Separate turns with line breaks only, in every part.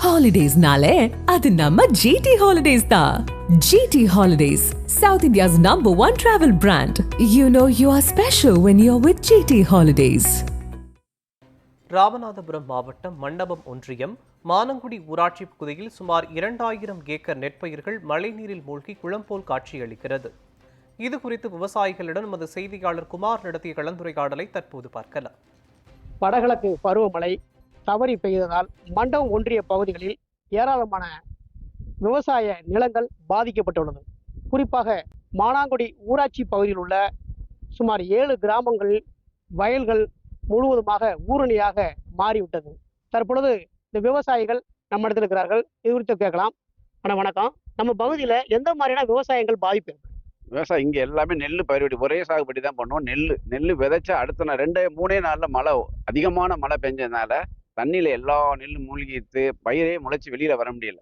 Holidays-nale, adu namma GT Holidays da. GT Holidays, South India's #1 travel brand. You know you are special when you're with GT Holidays.
Ramanathapuram மாவட்டம் மண்டபம் ஒன்றியம் மானங்குடி ஊராட்சி பகுதியில் சுமார் 2000 acre நெற்பயிர்கள் மழைநீரில் மூழ்கி குளம் போல் காட்சியளிக்கிறது. இது குறித்து விவசாயிகளிடம் நமது செய்தியாளர் குமார் நடத்திய கலந்துரையாடலை தற்போது பார்க்கலாம்.
வடகிழக்கு பருவமழை தவறி பெய்ததால் மண்டபம் ஒன்றிய பகுதிகளில் ஏராளமான விவசாய நிலங்கள் பாதிக்கப்பட்டுள்ளது. குறிப்பாக மானாங்குடி ஊராட்சி பகுதியில் உள்ள சுமார் 7 கிராமங்கள் வயல்கள் முழுவதுமாக ஊரணியாக மாறிவிட்டது. தற்பொழுது இந்த விவசாயிகள் நம்ம இடத்துல இருக்கிறார்கள். இது குறித்து கேட்கலாம். வணக்கம். நம்ம பகுதியில் எந்த மாதிரியான விவசாயங்கள் பாதிப்பு?
விவசாயம் இங்கே எல்லாமே நெல் பயிர்வடி ஒரே சாகுபடி தான் பண்ணுவோம். நெல் விதைச்சா அடுத்த நாள் 2-3 நாளில் மழை அதிகமான மழை பெஞ்சதுனால தண்ணியில் எல்லா நெல் மூழ்கிட்டு பயிரே முளைச்சி வெளியில் வர முடியல.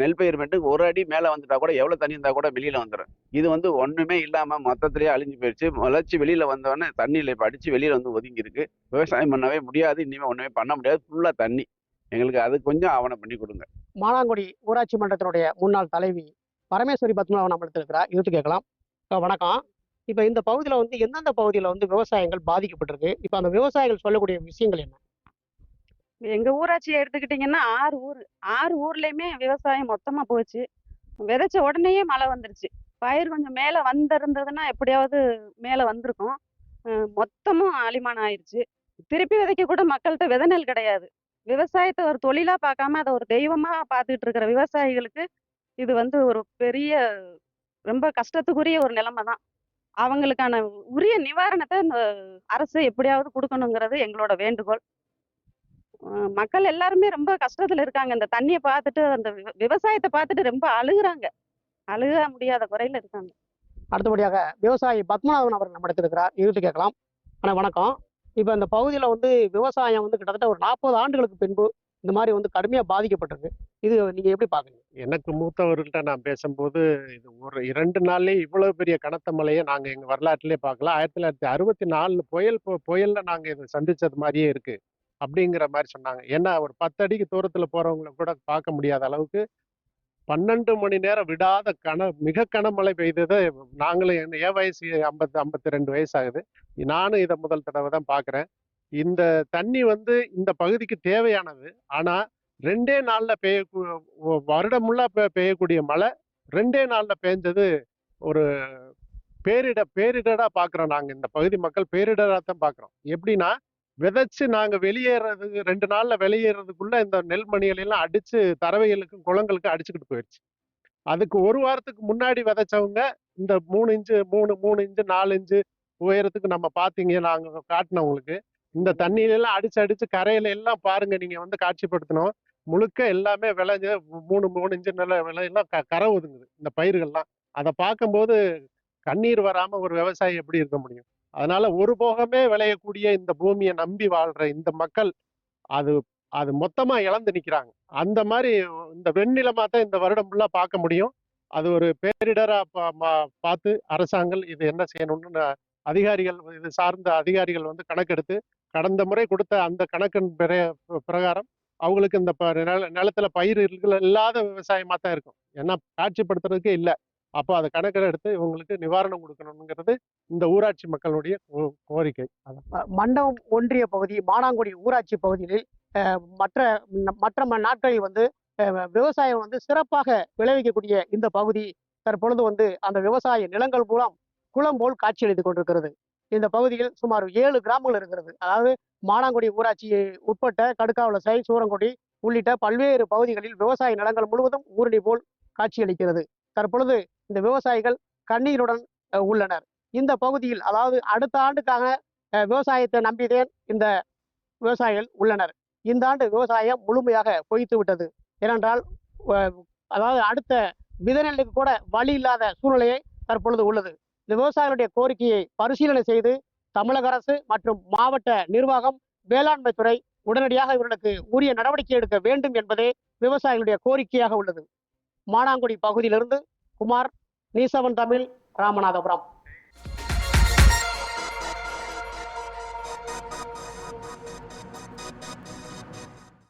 நெல் பயிர் மட்டும் ஒரு அடி மேலே வந்துட்டா கூட எவ்வளோ தண்ணி இருந்தால் கூட வெளியில் வந்துடும். இது ஒன்றுமே இல்லாமல் மொத்தத்திலேயே அழிஞ்சு போயிடுச்சு. முளைச்சி வெளியில் வந்தோடனே தண்ணியில் இப்போ அடித்து வெளியில் ஒதுங்கி இருக்கு. விவசாயம் பண்ணவே முடியாது. இனிமேல் ஒன்றுமே பண்ண முடியாது. ஃபுல்லாக தண்ணி. எங்களுக்கு அது கொஞ்சம் ஆவணம் பண்ணி கொடுங்க.
மானாங்குடி ஊராட்சி மன்றத்தினுடைய முன்னாள் தலைவி பரமேஸ்வரி பத்மநாபன் நம்ம எடுத்திருக்கிறார். இது கேட்கலாம். வணக்கம். இப்போ இந்த பகுதியில் எந்தெந்த பகுதியில் விவசாயங்கள் பாதிக்கப்பட்டிருக்கு? இப்போ அந்த விவசாயிகள் சொல்லக்கூடிய விஷயங்கள் என்ன?
எங்க ஊராட்சியை எடுத்துக்கிட்டீங்கன்னா 6 ஊர்லயுமே விவசாயம் மொத்தமா போச்சு. விதைச்ச உடனேயே மழை வந்துருச்சு. பயிர் கொஞ்சம் மேல வந்திருந்ததுன்னா எப்படியாவது மேல வந்திருக்கும். மொத்தமும் அழிமானம் ஆயிடுச்சு. திருப்பி விதைக்க கூட மக்கள்கிட்ட விதை நெல் கிடையாது. விவசாயத்தை ஒரு தொழிலா பார்க்காம அதை ஒரு தெய்வமா பார்த்துட்டு இருக்கிற விவசாயிகளுக்கு இது ஒரு பெரிய ரொம்ப கஷ்டத்துக்குரிய ஒரு நிலைமை தான். அவங்களுக்கான உரிய நிவாரணத்தை இந்த அரசு எப்படியாவது கொடுக்கணுங்கிறது எங்களோட வேண்டுகோள். மக்கள் எல்லாருமே ரொம்ப கஷ்டத்துல இருக்காங்க. இந்த தண்ணியை பார்த்துட்டு அந்த விவசாயத்தை பார்த்துட்டு ரொம்ப அழுகுறாங்க. அழுக முடியாத குறையில இருக்காங்க.
அடுத்தபடியாக விவசாயி பத்மநாபன் அவர்கள் நம்ம எடுத்திருக்கிறார். இது கேட்கலாம். வணக்கம். இப்போ இந்த பகுதியில் விவசாயம் கிட்டத்தட்ட ஒரு 40 ஆண்டுகளுக்கு பின்பு இந்த மாதிரி கடுமையா பாதிக்கப்பட்டிருக்கு. இது நீங்க எப்படி பாக்குறீங்க?
எனக்கு மூத்தவர்கள்ட்ட நான் பேசும்போது இது ஒரு 2 நாள்லயே இவ்வளவு பெரிய கனத்த மழையை நாங்க எங்க வரலாற்றிலே பார்க்கல. 1964 புயல்ல நாங்க இதை சந்திச்சது மாதிரியே இருக்கு அப்படிங்கிற மாதிரி சொன்னாங்க. ஏன்னா ஒரு 10 அடிக்கு தூரத்துல போறவங்களை கூட பார்க்க முடியாத அளவுக்கு 12 மணி நேரம் விடாத மிக கனமழை பெய்தது. நாங்களும் என் வயசு 52 வயசு ஆகுது. நானும் இதை முதல் தடவை தான் பார்க்குறேன். இந்த தண்ணி இந்த பகுதிக்கு தேவையானது. ஆனா 2 நாள்ல வருடம் முள்ளா பெய்யக்கூடிய மழை 2 நாள்ல பெய்ஞ்சது ஒரு பேரிடரா பார்க்குறோம். நாங்க இந்த பகுதி மக்கள் பேரிடரா தான் பார்க்குறோம். எப்படின்னா விதைச்சு நாங்க வெளியேறதுக்கு 2 நாள்ல வெளியேறதுக்குள்ள இந்த நெல்மணிகள் எல்லாம் அடிச்சு தரவைகளுக்கும் குளங்களுக்கும் அடிச்சுக்கிட்டு போயிடுச்சு. அதுக்கு 1 வாரத்துக்கு முன்னாடி விதைச்சவங்க இந்த 3 இன்ச்சு 4 இன்ச்சு உயரத்துக்கு நம்ம பார்த்தீங்க நாங்க காட்டினவங்களுக்கு இந்த தண்ணியில எல்லாம் அடிச்சு கரையில எல்லாம் பாருங்க. நீங்க காட்சிப்படுத்தணும். முழுக்க எல்லாமே விளைஞ்சு 3 இன்ச்சு நல்ல விளையெல்லாம் கரை ஒதுங்குது இந்த பயிர்கள்லாம். அதை பார்க்கும்போது கண்ணீர் வராம ஒரு விவசாயி எப்படி இருக்க முடியும்? அதனால ஒரு போகமே விளையக்கூடிய இந்த பூமியை நம்பி வாழ்ற இந்த மக்கள் அது மொத்தமா இழந்து நிக்கிறாங்க. அந்த மாதிரி இந்த வெண்ணிலமா தான் இந்த வருடம் ஃபுல்லா பார்க்க முடியும். அது ஒரு பேரிடரா பார்த்து அரசாங்கம் இது என்ன செய்யணும்னு அதிகாரிகள் இது சார்ந்த அதிகாரிகள் கணக்கெடுத்து கடந்த முறை கொடுத்த அந்த கணக்கின் பிரகாரம் அவங்களுக்கு இந்த நிலத்துல பயிர் இல்லாத விவசாயமா தான் இருக்கும். ஏன்னா காட்சிப்படுத்துறதுக்கே இல்லை. அப்போ அதை கணக்கில் எடுத்து இவங்களுக்கு நிவாரணம் கொடுக்கணுங்கிறது இந்த ஊராட்சி மக்களுடைய கோரிக்கை.
மண்டபம் ஒன்றிய பகுதி மானாங்குடி ஊராட்சி பகுதியில் மற்ற நாட்களில் விவசாயம் சிறப்பாக விளைவிக்கக்கூடிய இந்த பகுதி தற்பொழுது அந்த விவசாய நிலங்கள் மூலம் குளம் போல் காட்சியளித்துக் கொண்டிருக்கிறது. இந்த பகுதியில் சுமார் 7 கிராமங்கள் இருக்கிறது. அதாவது மானாங்குடி ஊராட்சியை உட்பட்ட கடுக்காவலசை, சூரங்குடி உள்ளிட்ட பல்வேறு பகுதிகளில் விவசாய நிலங்கள் முழுவதும் ஊரணி போல் காட்சியளிக்கிறது. தற்பொழுது இந்த விவசாயிகள் கண்ணீருடன் உள்ளனர். இந்த பகுதியில் அதாவது அடுத்த ஆண்டுக்காக விவசாயத்தை நம்பிதான் இந்த விவசாயிகள் உள்ளனர். இந்த ஆண்டு விவசாயம் முழுமையாக பொய்த்து விட்டது. ஏனென்றால் அதாவது அடுத்த விதைநெல்லுக்கு கூட வழி இல்லாத சூழ்நிலையை தற்பொழுது உள்ளது. இந்த விவசாயிகளுடைய கோரிக்கையை பரிசீலனை செய்து தமிழக அரசு மற்றும் மாவட்ட நிர்வாகம், வேளாண்மை துறை உடனடியாக இவர்களுக்கு உரிய நடவடிக்கை எடுக்க வேண்டும் என்பதே விவசாயிகளுடைய கோரிக்கையாக உள்ளது. மானாங்குடி பகுதியிலிருந்து குமார், நீசவன் தமிழ், ராமநாதபுரம்.